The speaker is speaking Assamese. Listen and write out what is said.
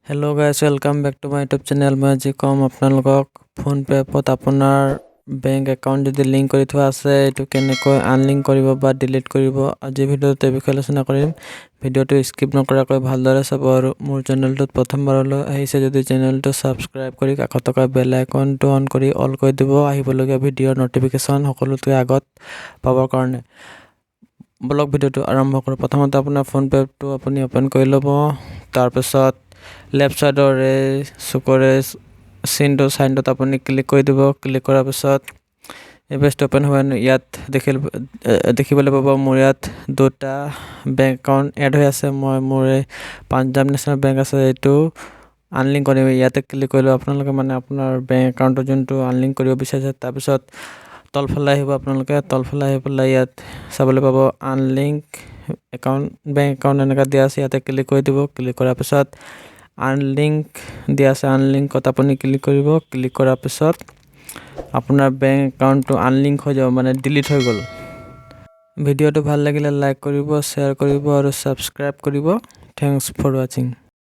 Hello guys, welcome back to my YouTube channel. मैं আজি কম আপোনালোকক ফোন পে এপত আপোনাৰ বেংক একাউণ্ট যদি লিংক কৰি থোৱা আছে এটো কেনেকৈ আনলিংক কৰিব বা ডিলিট কৰিব আজি ভিডিঅ'ত এই বিষয়ে আলোচনা কৰিম। ভিডিঅ'টো স্কিপ নকৰাকৈ ভালদৰে চাব আৰু মোৰ চেনেলটোত প্ৰথমবাৰলৈ আহিছে যদি চেনেলটো সাবস্ক্ৰাইব কৰি কাষত থকা বেল আইকনটো অন কৰি অল কৰি দিব আহিবলগীয়া ভিডিঅ'ৰ নটিফিকেশ্যন সকলোতকৈ আগত পাবৰ কাৰণে। ব্লগ ভিডিঅ'টো আৰম্ভ কৰোঁ। প্ৰথমতে আপোনাৰ ফোন পেটো আপুনি ওপেন কৰি ল'ব। তাৰপিছত लेफ्ट साइडर चुकरे सीनटो साइनटोत अपनी क्लिक कर দিব। क्लिक करार पिছত এই পেজটো ওপেন হয়। ইয়াত দেখিবলৈ পাব মোৰ ইয়াত দুটা বেংক একাউণ্ট এড হৈ আছে। মই মোৰ পাঞ্জাব নেশ্যনেল বেংক আছে এইটো আনলিংক কৰিম। ইয়াতে ক্লিক কৰিলে আপোনালোকে মানে আপোনাৰ বেংক একাউণ্টটো যোনটো আনলিংক কৰিব বিচাৰিছে তাৰপিছত তলফালে আহিব। আপোনালোকে তলফালে আহি পেলাই ইয়াত চাবলৈ পাব আনলিংক একাউণ্ট বেংক একাউণ্ট এনেকৈ দিয়া আছে। ইয়াতে ক্লিক কৰি দিব। ক্লিক কৰাৰ পিছত আনলিংক দিয়া আছে। আনলিংকত আপুনি ক্লিক কৰিব। ক্লিক কৰাৰ পিছত আপোনাৰ বেংক একাউণ্টটো আনলিংক হৈ যাব, মানে ডিলিট হৈ গ'ল। ভিডিঅ'টো ভাল লাগিলে লাইক কৰিব, শ্বেয়াৰ কৰিব আৰু ছাবস্ক্ৰাইব কৰিব। থেংকছ ফৰ ৱাচিং।